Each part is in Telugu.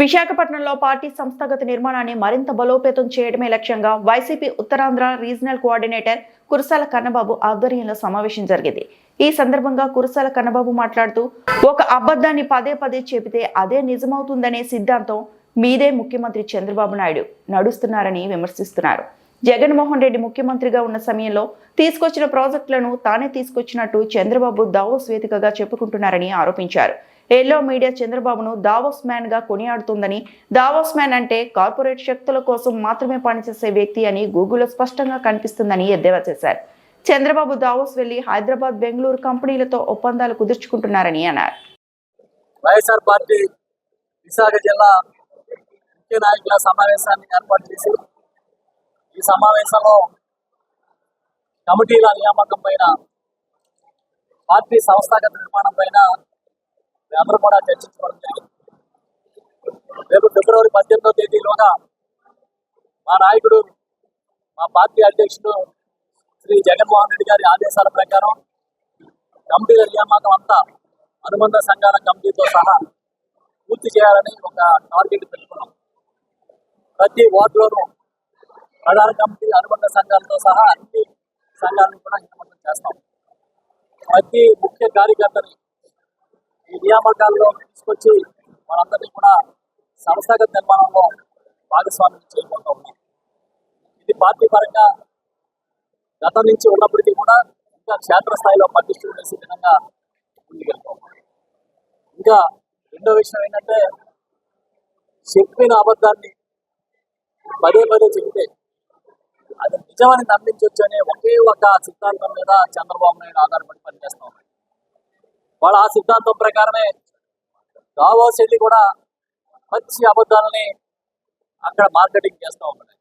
విశాఖపట్నంలో పార్టీ సంస్థాగత నిర్మాణాన్ని మరింత బలోపేతం చేయడమే లక్ష్యంగా YCP Uttarandhra regional coordinator Kurasala Kannababu ఆధ్వర్యంలో సమావేశం జరిగింది. ఈ సందర్భంగా కురసాల కన్నబాబు మాట్లాడుతూ, ఒక అబద్ధాన్ని పదే పదే చెబితే అదే నిజమవుతుందనే సిద్ధాంతం మీదే ముఖ్యమంత్రి చంద్రబాబు నాయుడు నడుస్తున్నారని విమర్శిస్తున్నారు. జగన్మోహన్ రెడ్డి ముఖ్యమంత్రిగా ఉన్న సమయంలో తీసుకొచ్చిన ప్రాజెక్టులను తానే తీసుకొచ్చినట్టు చంద్రబాబు దావోస్ వేదికగా చెప్పుకుంటున్నారని ఆరోపించారు. ఎల్లో మీడియా చంద్రబాబును దావోస్ మ్యాన్ గా కొనియాడుతుందని, దావోస్ మ్యాన్ అంటే కార్పొరేట్ శక్తుల కోసం మాత్రమే పనిచేసే వ్యక్తి అని గూగుల్లో స్పష్టంగా కనిపిస్తుందని ఎద్దేవా చేశారు. చంద్రబాబు దావోస్ వెళ్లి హైదరాబాద్, బెంగళూరు కంపెనీలతో ఒప్పందాలు కుదుర్చుకుంటున్నారని అన్నారు. వైఎస్ఆర్ పార్టీ విశాఖ జిల్లా ముఖ్య నాయకుల సమావేశాన్ని ఏర్పాటు చేసి, ఈ సమావేశంలో కమిటీల నియామకం పైన, పార్టీ సంస్థాగత నిర్మాణం పైన అందరూ కూడా చర్చించుకోవడం జరిగింది. రేపు ఫిబ్రవరి 18వ తేదీలోగా మా నాయకుడు, మా పార్టీ అధ్యక్షుడు శ్రీ జగన్మోహన్ రెడ్డి గారి ఆదేశాల ప్రకారం కమిటీల నియామకం అంతా అనుబంధ సంఘాల కమిటీతో సహా పూర్తి చేయాలని ఒక టార్గెట్ పెట్టుకున్నాం. ప్రతి వార్డులోనూ ప్రధాన కమిటీ, అనుబంధ సంఘాలతో సహా అన్ని సంఘాలను కూడా నియామకం చేస్తాం. ప్రతి ముఖ్య కార్యకర్తని ఈ నియామకాల్లో తీసుకొచ్చి మనందరినీ కూడా సంస్థాగత నిర్మాణంలో భాగస్వామ్యం చేయబోతూ ఉన్నాం. ఇది పార్టీ పరంగా గతం నుంచి ఉన్నప్పటికీ కూడా ఇంకా క్షేత్రస్థాయిలో పటిష్టం చేసే విధంగా ముందుకెళ్తాం. ఇంకా రెండో విషయం ఏంటంటే, చెప్పిన అబద్ధాన్ని పదే పదే చెబితే అది నిజమని నమ్మించవచ్చు అనే ఒకే ఒక సిద్ధాంతం మీద చంద్రబాబు నాయుడు ఆధారపడి పనిచేస్తా ఉన్నాడు. వాళ్ళు ఆ సిద్ధాంతం ప్రకారమే దావోస్ వెళ్ళి కూడా మంచి అబద్ధాలని అక్కడ మార్కెటింగ్ చేస్తూ ఉన్నాయి.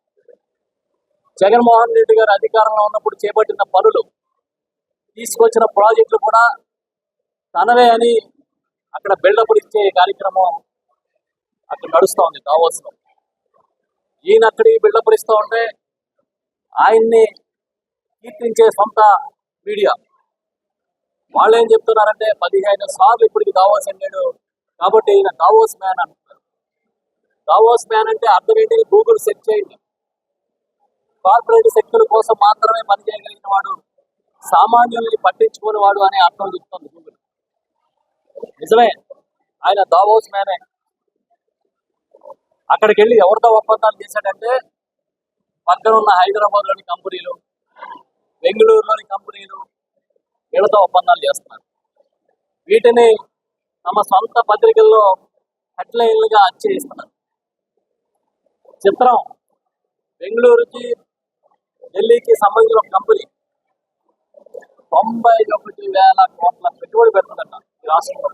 జగన్మోహన్ రెడ్డి గారు అధికారంలో ఉన్నప్పుడు చేపట్టిన పనులు, తీసుకొచ్చిన ప్రాజెక్టులు కూడా తనవే అని అక్కడ బిల్డప్ ఇచ్చే కార్యక్రమం అక్కడ నడుస్తూ ఉంది దావోస్లో. ఈయన అక్కడి బిల్డప్ ఇస్తూ ఉంటే ఆయన్ని కీర్తించే సొంత మీడియా వాళ్ళు ఏం చెప్తున్నారంటే, 15 సార్లు ఇప్పటికి దావోస్ వెళ్ళాడు కాబట్టి ఈయన దావోస్ మ్యాన్ అంటున్నారు. దావోస్ మ్యాన్ అంటే అర్థం ఏంటి? గూగుల్ సెర్చ్ చేయండి. కార్పొరేట్ శక్తుల కోసం మాత్రమే పనిచేయగలిగిన వాడు, సామాన్యుల్ని పట్టించుకునే వాడు అనే అర్థం చెప్తుంది గూగుల్. నిజమే, ఆయన దావోస్ మ్యానే. అక్కడికి వెళ్ళి ఎవరితో ఒప్పందాలు చేశాడంటే, పక్కన ఉన్న హైదరాబాద్లోని కంపెనీలు, బెంగళూరులోని కంపెనీలు, వీళ్ళతో ఒప్పందాలు చేస్తున్నారు. వీటిని తమ సొంత పత్రికల్లో హెడ్లైన్లుగా అచ్చేయిస్తున్నారు. చిత్రం, బెంగళూరుకి, ఢిల్లీకి సంబంధించిన ఒక కంపెనీ 91,000 కోట్ల పెట్టుబడి పెడుతుందంట ఈ రాష్ట్రంలో.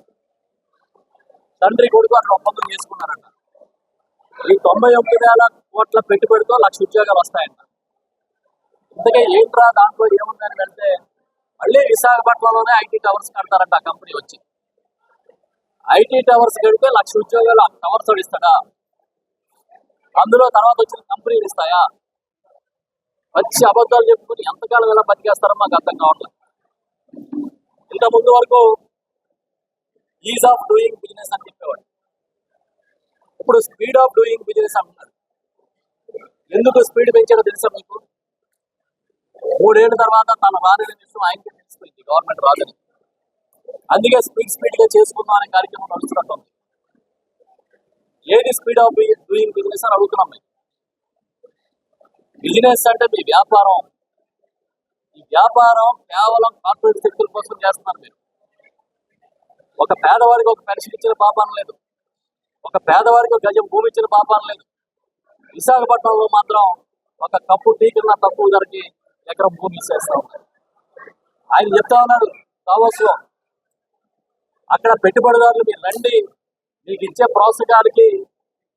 తండ్రి కొడుకు అక్కడ ఒప్పందం చేసుకున్నారంట. ఈ 91,000 కోట్ల పెట్టుబడితో 1,00,000 ఉద్యోగాలు వస్తాయంట. ఇంతకే ఏంట్రా దాంట్లో ఏముందని వెళ్తే, మళ్ళీ విశాఖపట్నంలోనే ఐటీ టవర్స్ కడతారంట ఆ కంపెనీ వచ్చి. ఐటీ టవర్స్ కడితే 1,00,000 ఉద్యోగాలు ఆ టవర్స్ ఇస్తాడా? అందులో తర్వాత వచ్చిన కంపెనీలు ఇస్తాయా? వచ్చి అబద్ధాలు చెప్పుకుని ఎంతకాలం ఎలా బతికేస్తారో మాకు అర్థం కావట్లేదు. ఇంత ముందు వరకు ఈజ్ ఆఫ్ డూయింగ్ బిజినెస్ అని చెప్పేవాడు. ఇప్పుడు స్పీడ్ ఆఫ్ డూయింగ్ బిజినెస్ అంటున్నారు. ఎందుకు స్పీడ్ పెంచాడో తెలుసా మీకు? 3 ఏళ్ల తర్వాత తన రాని విషయం ఆయనకి తెలిసిపోయింది, గవర్నమెంట్ రాదని. అందుకే స్పీడ్ గా చేసుకుందాం అనే కార్యక్రమం నడుస్తున్నట్టుంది. ఏది స్పీడ్ ఆఫ్ డూయింగ్ బిజినెస్ అని అడుగుతున్నాం మేము. బిజినెస్ అంటే మీ వ్యాపారం. ఈ వ్యాపారం కేవలం కార్పొరేట్ శక్తుల కోసం చేస్తున్నారు మీరు. ఒక పేదవారికి ఒక పెన్షన్ ఇచ్చిన పాపాన లేదు, ఒక పేదవారికి ఒక గజం భూమి ఇచ్చిన పాపాన లేదు. విశాఖపట్నంలో మాత్రం ఒక కప్పు టీ కన్నా తక్కువ ధరకి ఎకరం భూమి ఇచ్చేస్తా ఉన్నారు. ఆయన చెప్తా ఉన్నాడు దావోస్లో, అక్కడ పెట్టుబడిదారులు మీరు రండి, మీకు ఇచ్చే ప్రోత్సాహానికి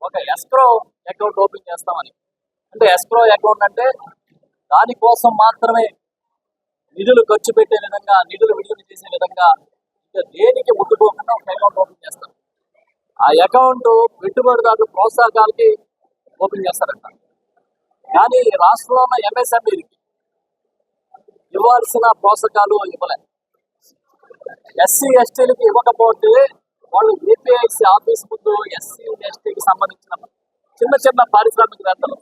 ఒక ఎస్క్రో అకౌంట్ ఓపెన్ చేస్తామని. అంటే ఎస్క్రో అకౌంట్ అంటే దానికోసం మాత్రమే నిధులు ఖర్చు పెట్టే విధంగా, నిధులు విడుదల చేసే విధంగా, ఇంకా దేనికి ముట్టుకోకుండా ఒక అకౌంట్ ఓపెన్ చేస్తారు. ఆ అకౌంట్ పెట్టుబడిదారులు ప్రోత్సాహకాలకి ఓపెన్ చేస్తారంట. కానీ రాష్ట్రంలో ఉన్న ఎంఎస్ఎంఈకి ఇవ్వాల్సిన ప్రోత్సాహకాలు ఇవ్వలే. ఎస్సీ ఎస్టీలకి ఇవ్వకపోతే వాళ్ళు ఏపీఐసి ఆఫీస్ ముందు ఎస్సీ ఎస్టీకి సంబంధించిన చిన్న చిన్న పారిశ్రామికవేత్తలు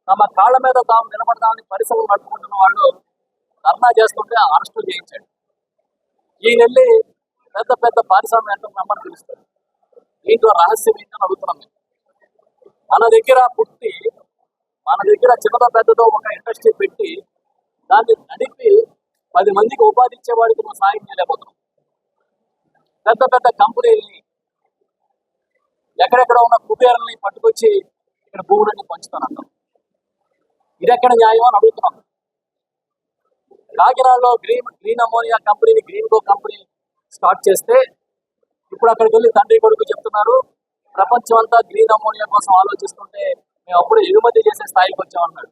తమ కాళ్ళ మీద తాము నిలబడదామని పరిశ్రమలు నడుపుకుంటున్న వాళ్ళు ధర్నా చేస్తుంటే అరెస్టులు చేయించాడు. ఈ నెల్లి పెద్ద పెద్ద పారిశ్రామికవేత్తలు నమ్మని పిలుస్తారు. దీంట్లో రహస్యం ఏంటని అడుగుతున్నాం మేము. మన దగ్గర పుట్టి మన దగ్గర చిన్నదో పెద్దదో ఒక ఇండస్ట్రీ పెట్టి దాన్ని నడిపి 10 మందికి ఉపాధి ఇచ్చేవాడికి మనం సాయం చేయలేకపోతున్నాం. పెద్ద పెద్ద కంపెనీలని ఎక్కడెక్కడ ఉన్న కుబేరుల్ని పట్టుకొచ్చి ఇక్కడ భూములన్నీ పంచుతానంటాం. ఇది ఎక్కడ న్యాయం అని అడుగుతున్నాం. కాకినాడలో గ్రీన్ అమోనియా కంపెనీని గ్రీన్ గో కంపెనీ స్టార్ట్ చేస్తే ఇప్పుడు అక్కడికి వెళ్ళి తండ్రి కొడుకు చెప్తున్నారు ప్రపంచం అంతా గ్రీన్ అమోనియా కోసం ఆలోచిస్తుంటే మేము అప్పుడు ఎగుమతి చేసే స్థాయికి వచ్చామన్నాడు.